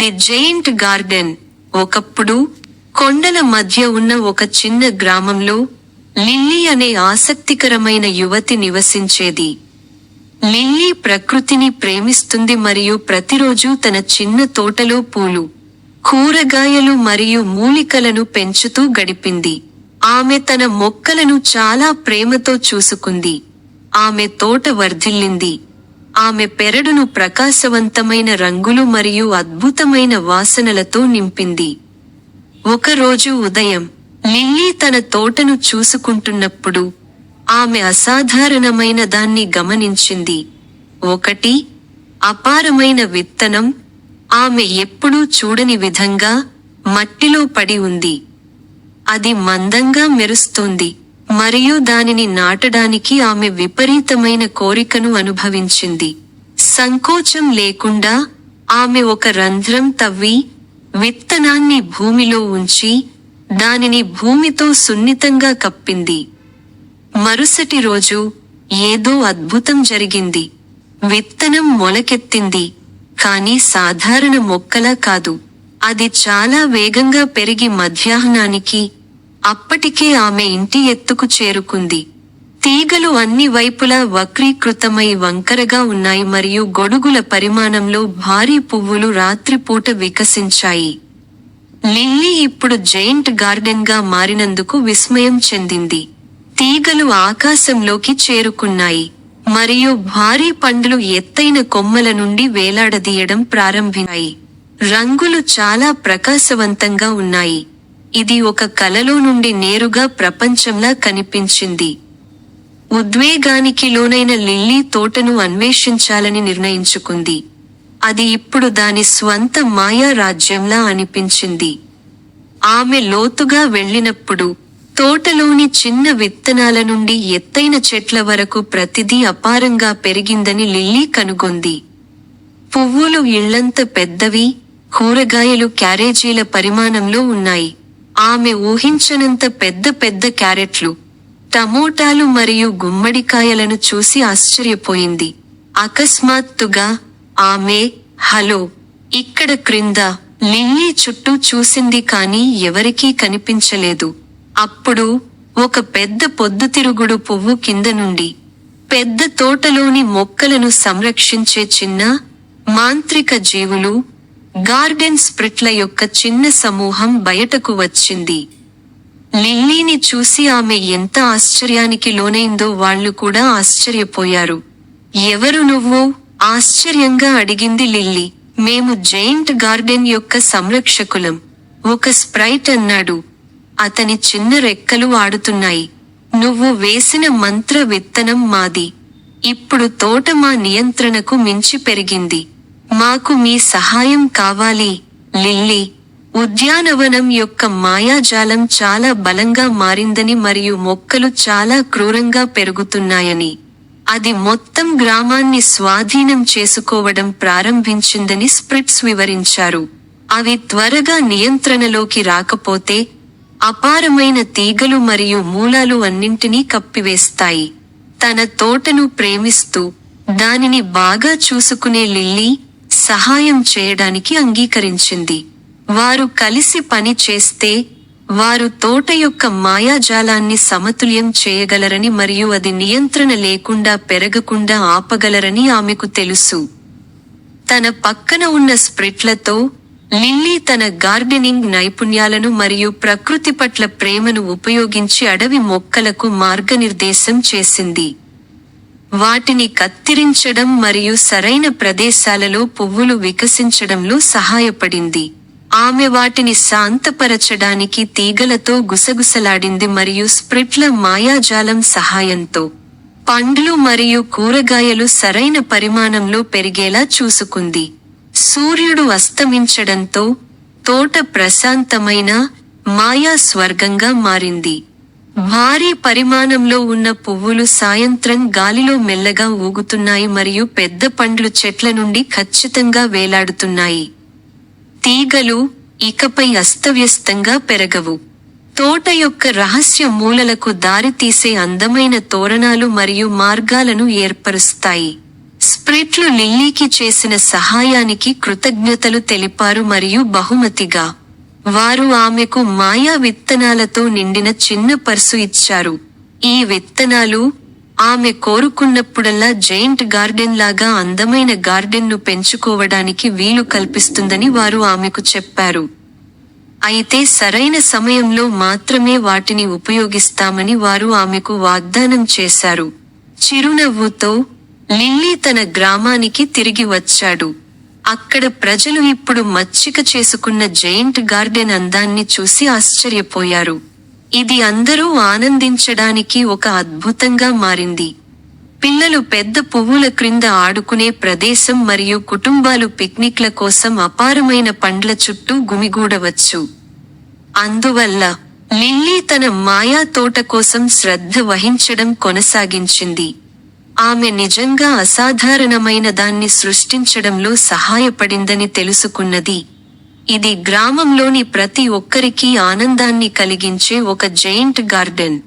The giant garden. ఒకప్పుడు కొండల మధ్య ఉన్న ఒక చిన్న గ్రామంలో లిల్లీ అనే ఆసక్తికరమైన యువతి నివసించేది. లిల్లీ ప్రకృతిని ప్రేమిస్తుంది మరియు ప్రతిరోజూ తన చిన్న తోటలో పూలు, కూరగాయలు మరియు మూలికలను పెంచుతూ గడిపింది. ఆమె తన మొక్కలను చాలా ప్రేమతో చూసుకుంది. ఆమె తోట వర్ధిల్లింది. ఆమె పెరడును ప్రకాశవంతమైన రంగులు మరియు అద్భుతమైన వాసనలతో నింపింది. ఒకరోజు ఉదయం లిల్లీ తన తోటను చూసుకుంటున్నప్పుడు ఆమె అసాధారణమైన దాన్ని గమనించింది. ఒకటి, అపారమైన విత్తనం. ఆమె ఎప్పుడూ చూడని విధంగా మట్టిలో పడి ఉంది. అది మందంగా మెరుస్తోంది మరియు దానిని నాటడానికి ఆమె విపరీతమైన కోరికను అనుభవించింది. సంకోచం లేకుండా ఆమె ఒక రంధ్రం తవ్వి విత్తనాన్ని భూమిలో ఉంచి దానిని భూమితో సున్నితంగా కప్పింది. మరుసటి రోజు ఏదో అద్భుతం జరిగింది. విత్తనం మొలకెత్తింది, కానీ సాధారణ మొక్కలా కాదు. అది చాలా వేగంగా పెరిగి మధ్యాహ్నానికి అప్పటికే ఆమె ఇంటి ఎత్తుకు చేరుకుంది. తీగలు అన్ని వైపులా వక్రీకృతమై వంకరగా ఉన్నాయి మరియు గొడుగుల పరిమాణంలో భారీ పువ్వులు రాత్రిపూట వికసించాయి. లిల్లీ ఇప్పుడు జెయింట్ గార్డెన్గా మారినందుకు విస్మయం చెందింది. తీగలు ఆకాశంలోకి చేరుకున్నాయి మరియు భారీ పండ్లు ఎత్తైన కొమ్మల నుండి వేలాడదీయడం ప్రారంభించాయి. రంగులు చాలా ప్రకాశవంతంగా ఉన్నాయి. ఇది ఒక కలలో నుండి నేరుగా ప్రపంచంలా కనిపించింది. ఉద్వేగానికి లోనైన లిల్లీ తోటను అన్వేషించాలని నిర్ణయించుకుంది. అది ఇప్పుడు దాని స్వంత మాయా రాజ్యంలా అనిపించింది. ఆమె లోతుగా వెళ్ళినప్పుడు తోటలోని చిన్న విత్తనాల నుండి ఎత్తైన చెట్ల వరకు ప్రతిదీ అపారంగా పెరిగిందని లిల్లీ కనుగొంది. పువ్వులు ఇళ్లంత పెద్దవి, కూరగాయలు క్యారేజీల పరిమాణంలో ఉన్నాయి. ఆమె ఊహించనంత పెద్ద పెద్ద క్యారెట్లు, టమోటాలు మరియు గుమ్మడికాయలను చూసి ఆశ్చర్యపోయింది. అకస్మాత్తుగా ఆమె, హలో, ఇక్కడ క్రింద, లిల్లీ చుట్టూ చూసింది కానీ ఎవరికీ కనిపించలేదు. అప్పుడు ఒక పెద్ద పొద్దుతిరుగుడు పువ్వు కింద నుండి పెద్ద తోటలోని మొక్కలను సంరక్షించే చిన్న మాంత్రిక జీవులు, గార్డెన్ స్ప్రిట్ల యొక్క చిన్న సమూహం బయటకు వచ్చింది. లిల్లీని చూసి ఆమె ఎంత ఆశ్చర్యానికి లోనైందో వాళ్ళు కూడా ఆశ్చర్యపోయారు. ఎవరు నువ్వు? ఆశ్చర్యంగా అడిగింది లిల్లీ. మేము జెయింట్ గార్డెన్ యొక్క సంరక్షకులం, ఒక స్ప్రైట్ అన్నాడు. అతని చిన్న రెక్కలు ఆడుతున్నాయి. నువ్వు వేసిన మంత్ర విత్తనం మాది. ఇప్పుడు తోట మా నియంత్రణకు మించి పెరిగింది. మాకు మీ సహాయం కావాలి, లిల్లీ. ఉద్యానవనం యొక్క మాయాజాలం చాలా బలంగా మారిందని మరియు మొక్కలు చాలా క్రూరంగా పెరుగుతున్నాయని, అది మొత్తం గ్రామాన్ని స్వాధీనం చేసుకోవడం ప్రారంభించిందని స్ప్రిట్స్ వివరించారు. అవి త్వరగా నియంత్రణలోకి రాకపోతే అపారమైన తీగలు మరియు మూలాలు అన్నింటినీ కప్పివేస్తాయి. తన తోటను ప్రేమిస్తూ దానిని బాగా చూసుకునే లిల్లీ సహాయం చేయడానికి అంగీకరించింది. వారు కలిసి పని చేస్తే వారు తోట యొక్క మాయాజాలాన్ని సమతుల్యం చేయగలరని మరియు అది నియంత్రణ లేకుండా పెరగకుండా ఆపగలరని ఆమెకు తెలుసు. తన పక్కన ఉన్న స్ప్రిట్లతో లిల్లీ తన గార్డెనింగ్ నైపుణ్యాలను మరియు ప్రకృతి పట్ల ప్రేమను ఉపయోగించి అడవి మొక్కలకు మార్గనిర్దేశం చేసింది. వాటిని కత్తిరించడం మరియు సరైన ప్రదేశాలలో పువ్వులు వికసించడంలో సహాయపడింది. ఆమె వాటిని శాంతపరచడానికి తీగలతో గుసగుసలాడింది మరియు స్ప్రిట్ల మాయాజాలం సహాయంతో పండ్లు మరియు కూరగాయలు సరైన పరిమాణంలో పెరిగేలా చూసుకుంది. సూర్యుడు అస్తమించడంతో తోట ప్రశాంతమైన మాయా స్వర్గంగా మారింది. భారీ పరిమాణంలో ఉన్న పువ్వులు సాయంత్రం గాలిలో మెల్లగా ఊగుతున్నాయి మరియు పెద్ద పండ్లు చెట్ల నుండి ఖచ్చితంగా వేలాడుతున్నాయి. తీగలు ఇకపై అస్తవ్యస్తంగా పెరగవు. తోట యొక్క రహస్య మూలలకు దారితీసే అందమైన తోరణాలు మరియు మార్గాలను ఏర్పరుస్తాయి. స్ప్రిట్లు లిల్లీకి చేసిన సహాయానికి కృతజ్ఞతలు తెలిపారు మరియు బహుమతిగా వారు ఆమెకు మాయా విత్తనాలతో నిండిన చిన్న పర్సు ఇచ్చారు. ఈ విత్తనాలు ఆమె కోరుకున్నప్పుడల్లా జైంట్ గార్డెన్ లాగా అందమైన గార్డెన్ను పెంచుకోవడానికి వీలు కల్పిస్తుందని వారు ఆమెకు చెప్పారు. అయితే సరైన సమయంలో మాత్రమే వాటిని ఉపయోగిస్తామని వారు ఆమెకు వాగ్దానం చేశారు. చిరునవ్వుతో లిల్లీ తన గ్రామానికి తిరిగి వచ్చాడు. అక్కడ ప్రజలు ఇప్పుడు మచ్చిక చేసుకున్న జైంట్ గార్డెన్ అందాన్ని చూసి ఆశ్చర్యపోయారు. ఇది అందరూ ఆనందించడానికి ఒక అద్భుతంగా మారింది. పిల్లలు పెద్ద పువ్వుల క్రింద ఆడుకునే ప్రదేశం మరియు కుటుంబాలు పిక్నిక్ల కోసం అపారమైన పండ్ల చుట్టూ గుమిగూడవచ్చు. అందువల్ల లిల్లీ తన మాయా తోట కోసం శ్రద్ధ వహించడం కొనసాగించింది. ఆమె నిజంగా అసాధారణమైన దాన్ని సృష్టించడంలో సహాయపడిందని తెలుసుకున్నది. ఇది గ్రామంలోని ప్రతి ఒక్కరికీ ఆనందాన్ని కలిగించే ఒక జైంట్ గార్డెన్.